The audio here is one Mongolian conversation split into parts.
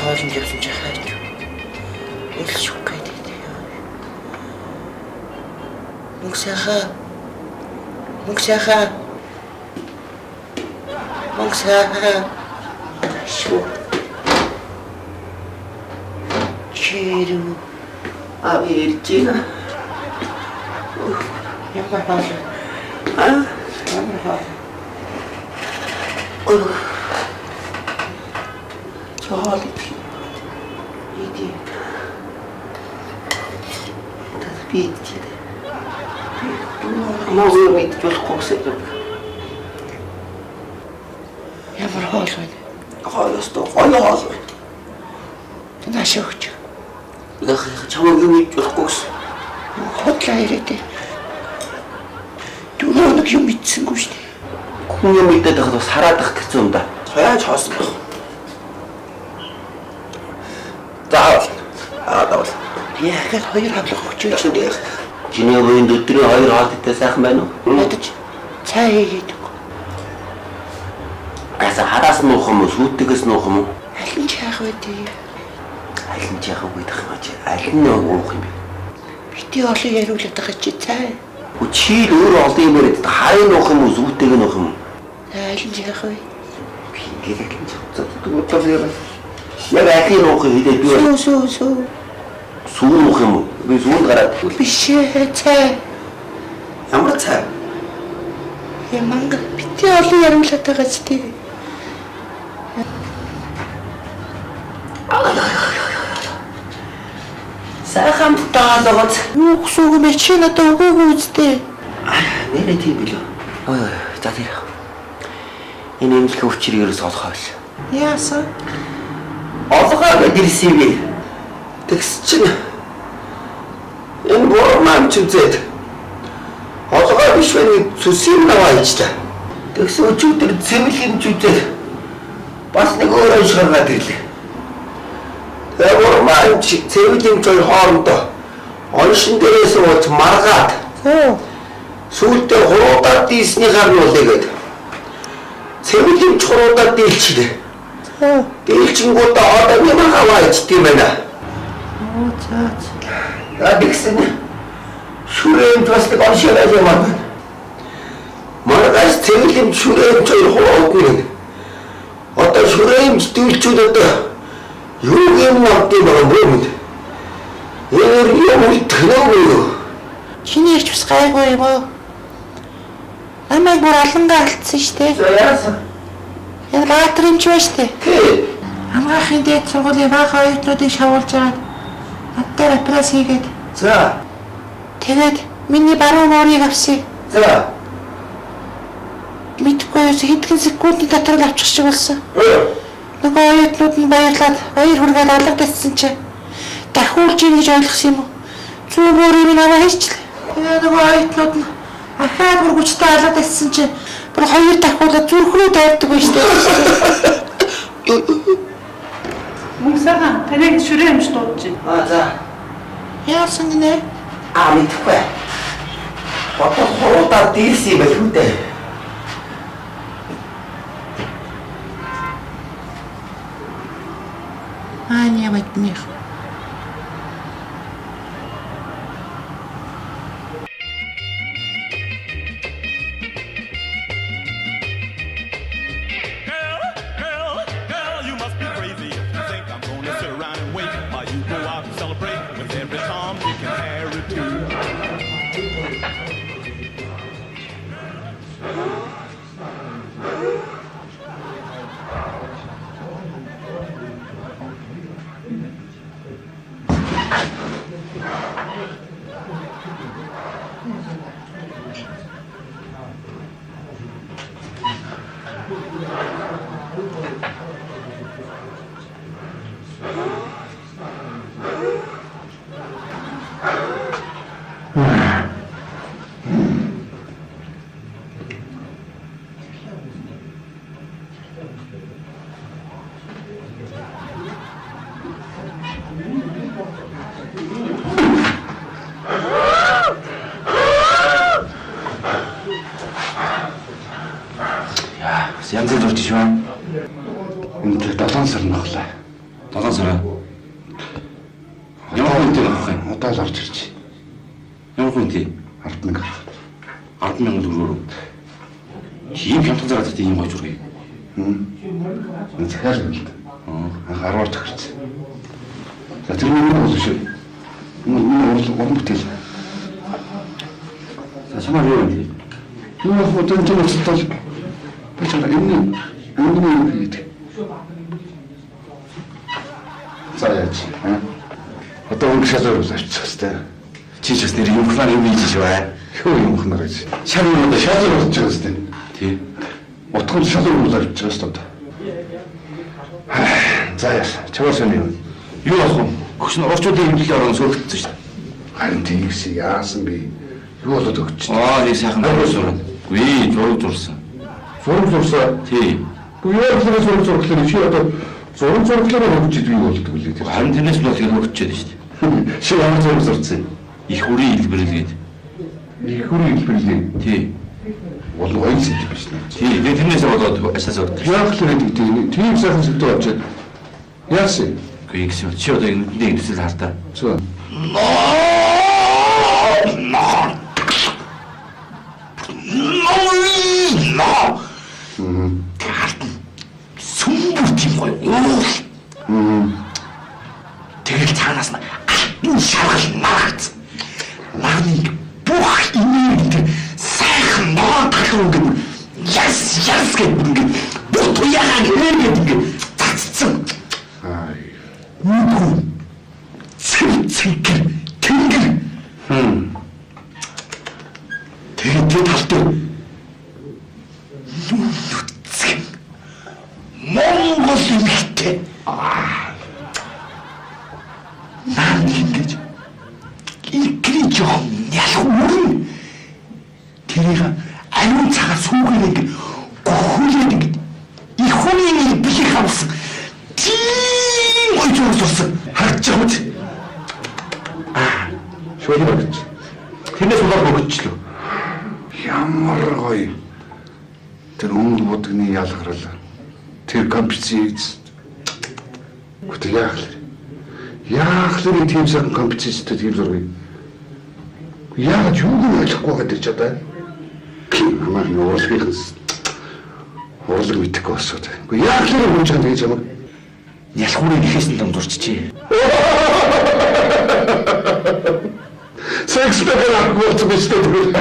хоолнд явсан ч хайж. Ил шукайд. Мөнгсаха. Шо. Чиру. Авирчина. Ямар хаал. Ямар хаал. Чаал иди. Тасбити. Мозг мэд болохгүй гэсэн. Ямар хоол вэ? Хоолостой хоол. Нааш өгч. Нах чамаг юм мэд болохгүй гэсэн. Хотлаа ирээдээ. Түнөөг юм мэдсэнгүй шүү дээ. Хүн юм мэдээд байхад бас хараадах гэсэн юм да. Хаяаж хоосон баг. Заавал. Яг л хоёр хаалга өгч юм. Чиний өвөнд өдрийн 2 хоолойтой сайхан байна уу? Ядаж цай хийгээд өг. Аса хараас нуух юм уу? Сүйтгэс нуух юм уу? Аль нь яах вэ дээ? Аль нь яах вэ гэх юм чи? Аль нь уух юм бэ? Бити олон яриулаад байгаа чи цай. Чи л өөр олон юм яриад харын нуух юм уу? Сүйтгэг нуух юм уу? Аль нь яах вэ? Ингээд яг аль нь нуух хийдээ би. Сүү. Сүүн нуух юм уу? Би сүүнд гараад биш цай. Ямар цай? Яманга бити олон яриулаад байгаа ч тийм. Сайхан таалагц. Юу сууг мэж надад өгөөгүй үстэй. Нэрээ тийм билүү. Ой за тэр. Энэ эмнэлэг өвчрийг ерөөс олохоо биш. Яасан? Олохоо гэдэрсэн би. Тэгс чинь энэ бормам чүзээд олгоо биш вэ сүсийн наваач та. Тэгс өчигдөр цэвэрлэн чүзээд бас нэг өөр ашиглаад ирлээ. Тэгээ бормам цэвэрлэн чой хоорондоо оншин дээрээс ууж маргаад. Сүүлдээ хуруудаад диснийхаар нь үлээгээд цэвэрлэн хуруудаад дийлчихлээ. Дийлчингуудаа одоо ямар хаваач тийм байна. Тэгсэн шүрээн тусдаг оншираад яваад байна. Маргаас цэвэрлэм шүрээн чой хурууд нэг. Одоо шүрээн дүүлчүүд одоо юу юм авдсан байгаа юм бэ? Юм тэнэгүй. Чиний ирч бас гайгүй юм уу? Намайг бүр алангаа алдсан шүү дээ. За яасан? Энэ баатар юм ч байна шүү дээ. Хамгаахын дээд сургуулийн бага оюутнуудыг шавуулж байгаа. Надад операц хийгээд. За. Тэгээд миний баруун уурыг авсан. За. Мэдгүй хэдхэн секундын дотор л авчих шиг болсон. Нөгөө оюутнууд нь баярлаад баяр хүргээд алга татсан чи дахиулж ийн гэж ойлгосон юм уу? Зүүн уурыг минь аваа хийчихлээ. Тэгээд нөгөө оюутнууд нь ахаад бүр хүчтэй алга татсан чи бүр хоёр дахиулаад зүрхрүү дайрдаг байж тээ. Мөнгсахан таныг шүрээ юмш дуудаж байна. За. Яасан гинэ? Мэдхгүй. Бото хуруудаар дийлсэн юм байх үү дээ. Не от них. Янзын зурж шүү. Өнөөдөр 7 сар нөхлөө. 7 сар хүнтэй авах юм? Одоо л орж ирж. Ямар хүнтэй? 10,000. 10,000 төгрөгөөр. Тийм хямдхан зараад тийм гоё зургийг. Захиал юм л да. Анх 10-аар төгссөн. За тэр нь юу болов шүү. Уран бүтээл. За чамаар юу юм? Юу яг одоо энэ төсөлтөл бачаа энэ хийдэг. За яаж? Одоо өнгө шалгуур авчих хэвээр. Чи ч бас нэр юм хнаар юм хийж бай. Юу юм хнаар гэж. Шалгуур одоо Шалгуур авчих хэвээр. тий. Утгын шалгуур авчих хэвээр. За яа. Чамаас нь Юу болох вэ? Гүшин орчуудын хэмжээний орон сөрөгдсөн шүү дээ. харин тийгс яасан би юу болоод өгч. Нэг сайхан зураг зурна. Үгүй зураг зурсан. Зураг зурсаа. Тий. Юу зураг зурглаа чи одоо зураг зурглаараа өгч идэв юу болдог вэ? Харин тэрнээс бол тэгээд өгчээд шүү дээ. Чи ямар зураг зурсан? Их үрийн хэлбэрлэгээд. Их үрийн хэлбэрлээ. Тий. Бол гоё зүйл биш нэ. Тий. Тэрнээс болоод асаас урд. Яг л гэдэг тийм сайхан зүйл авчаад. Яасан? Гэхдээ чи одоо энэ дэвсэл хартаа. Зөө. Сүмбүр тийм гоё. Тэгэл цаанаас нь алтан шаргал маргац. Марны бүх инээд сайхан ноо талуу гэдэг яс гэдэг бүх туяагаа нэргээд ингэ цацсан. Үгүй. Цэцгэр тэнгэр. Тэгээд талд нүцгэн Монгол юмхтэй. Нaan ингэж икри жоо ялхуурн тэрийг аюун цагаар сүүгээр ингэ гохуулээд ингэ их хүний бэлэг хавсан. Тийм гоё зураг зурсан. Харж байгаа үү? Шүлэг өгч. Тэрнээс болоод өгчлөө. Ямар гоё. Тэр өнгө будагны ялгарл. Тэр композиц. Хөтөлөөх. Яах л тийм сайхан композицтэй тийм зургийг. Яаж юуг нь ойлгохгүй гэдэг ч одоо. Ямар нэг урлагийнх урлаг мэдхгүй болсоо. Гэхдээ яах л юм гэж ингэж ямар Ялхуурыг ихэс нь дундурчжээ. Секс бэгэр агуулсан биш үү?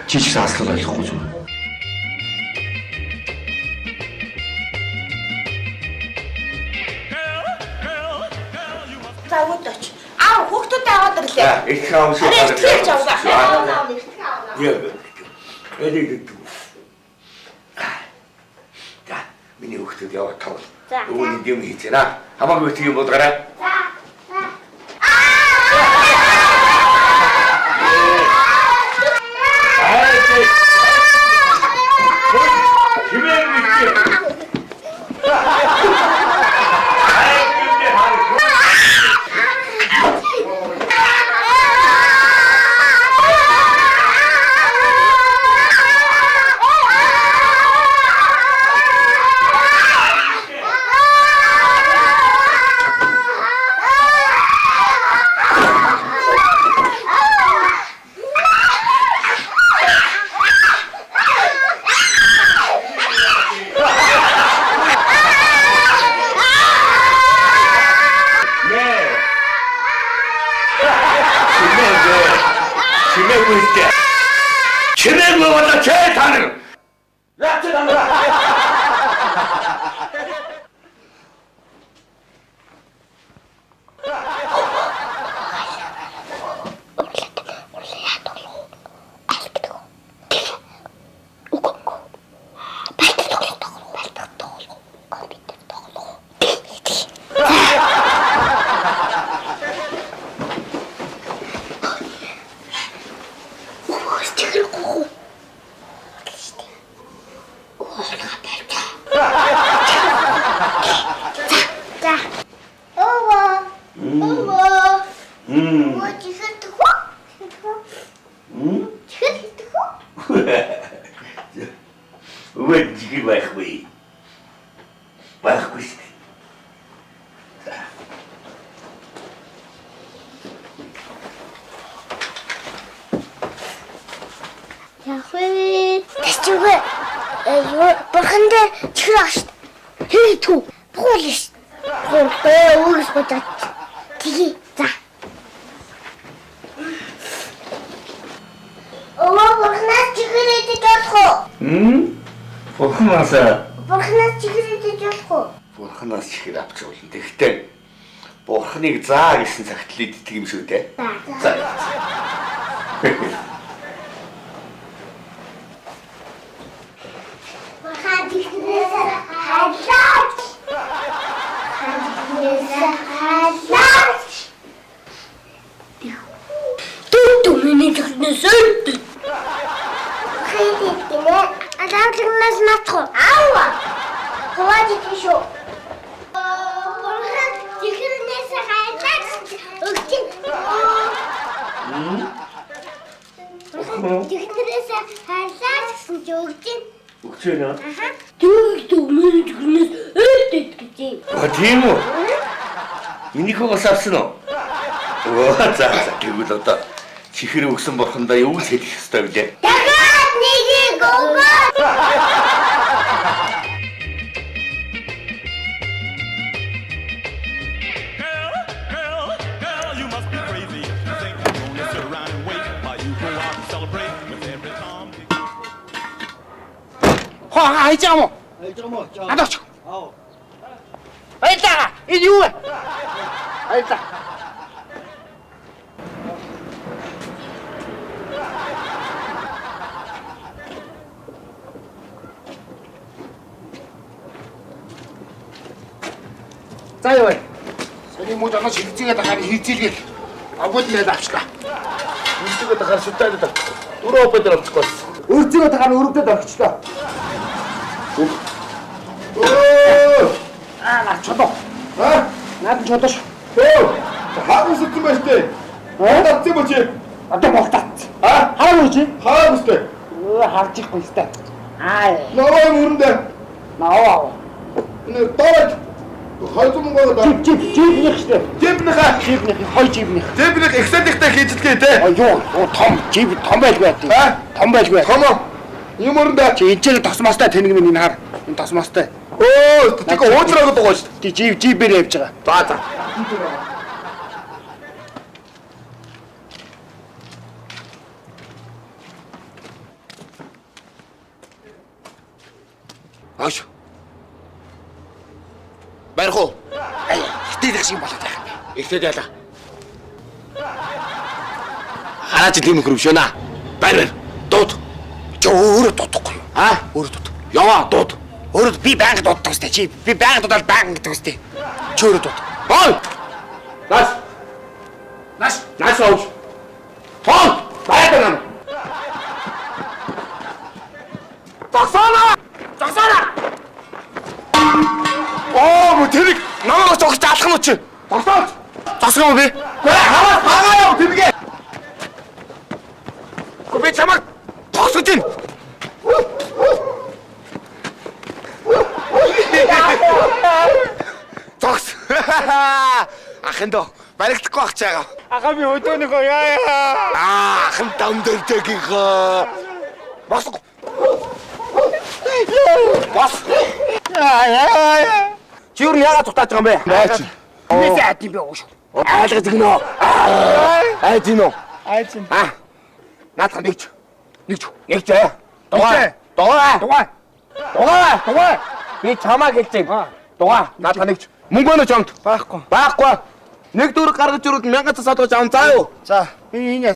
Чи ч асал ойлгохгүй зү. За өдөөч. Хүүхдүүдээ аваад ирлээ. Их хаан шиг. Ирж аваа. За, миний хүүхдүүд яваад тавал. За. Өвөний юм хийцээ наа. Хамаагүй тийм болгоорой. За. Чимээ болоо чээ танар. Яач танар. Өвөө жиг байхгүй. Байхгүй. чигээр бурханд чихэр аш. Хээ түү. Буулш. Өгс бодож. Тэгээ. За. Бурханаас чихэр идэж болох уу? Бурханаас чихэр идэж болох уу? Бурханаас чихэр авч болно. Тэгэхдээ Бурханыг заа гэсэн цагт л иддэг юм шүү дээ. За. Бурхан чихрээс халаач. Түү миний чихрээс өд. Хайдик гинэ. Алаагнаас натхоо. Аава. Ховаач тийшөө. Бурхан чихрээс халаач. Өгчин. Чихрээс халаач гэсэн чи өгчин. Өгчөө нөө. Түү миний чихрээс өд гэж. Тийм үү? Минийхөө бас авсан уу? За тэгвэл одоо чихэр өгсөн бурхандаа юу л хэлэх ёстой вэ? Дахиад нэгийг өгөө. Girl, you must be crazy. You think you're gonna sit around and wait while you go out and celebrate with every Tom, Dick. хайж байгаа мó. Адаач. Баярлаа. Энэ юу вэ? Баярлаа. За юу вэ? Сони муу жанаа шигцгээд дахаар хийцэлгээл агуулнаад авчлаа. Үнтэйгээ дахаар шүтээд дөрөв өдөр авчихгүй. Өөрцөөгөө дахаар өргөдөд орчихлоо. Наад чодоо. Наад чодоош. Хаагус утсан байж тээ. Хаагцсан боч. Одоо болтат. Хаагүй чи? Хаагус тээ. Харж ихгүй сте. Наваа мөрөндөө. Наваа. Энэ доод хойцом гоо доо. Жибнийх штэ. Жибнийх хой жибнийх. Жибнийх эксэлтэй хийжлээ тээ. Юу том жиб том байлгүй тий. Том байлгүй. Том. Юм мөрөндөө. Чи энэ ч тосмостой тэнэг минь энэ хар. Энэ тосмостой. Тэгээ уудраад байгаа шүү дээ. Тий жибээр явж байгаа. За. Аш. Барих уу? Хитэдэх шиг болоод байгаа юм бэ. Ихтэй яла. Хараач тийм хөрвшөөнэ. Барь. Дууд. Чи өөрөө дуудахгүй юу? Өөрөө дууд. Яваа дууд. Өөрөө би байнга дууддаг үстэй. Чи би байнга дуудаад байнга гэдэг үстэй. Чи өөрөө дууд. Ой! Наш оож. Тоо! Баярлалаа нам. Таксана! Тэр намайг зогсож алах нь чи. Тогтооч. Засах юм би. Хамаас байгаа юу тэмгээ. Би чамайг тогсож байна. Тогс. Ахын доо баригдахгүй ах чагаа. Ахаа би өдөөнийхөө яа. Ахын дамдэрдэгийнхөө. Бас. Чи юу яагаад тутааж байгаа юм бэ? Наач. Нээсээ айд юм бэ ууш. Айлгаж гинөө. Айд юм уу? Айц. Наадхан нэгч. Дугаа. Би чамаа гэлжээ. Дугаа. Наадхан нэгч. Мөнгө өнө чамд. Байхгүй. Нэг дөрөв гаргаж ирвэл 1000 цас олгож аван заа юу? За. Би энэ